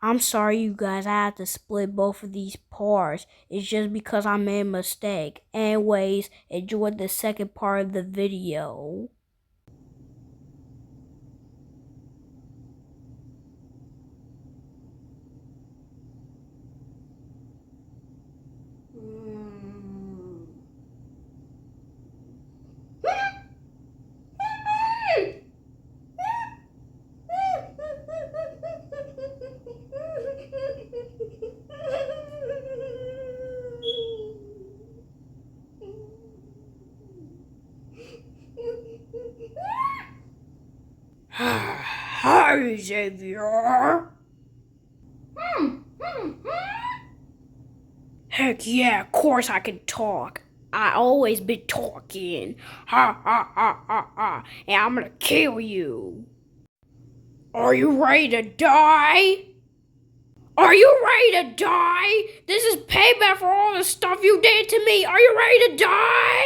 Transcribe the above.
I'm sorry, you guys. I had to split both of these parts. It's just because I made a mistake. Anyways, enjoy the second part of the video. Hi, Xavier. Heck yeah, of course I can talk. I always been talking. Ha ha ha ha ha. And I'm gonna kill you. Are you ready to die? Are you ready to die? This is payback for all the stuff you did to me. Are you ready to die?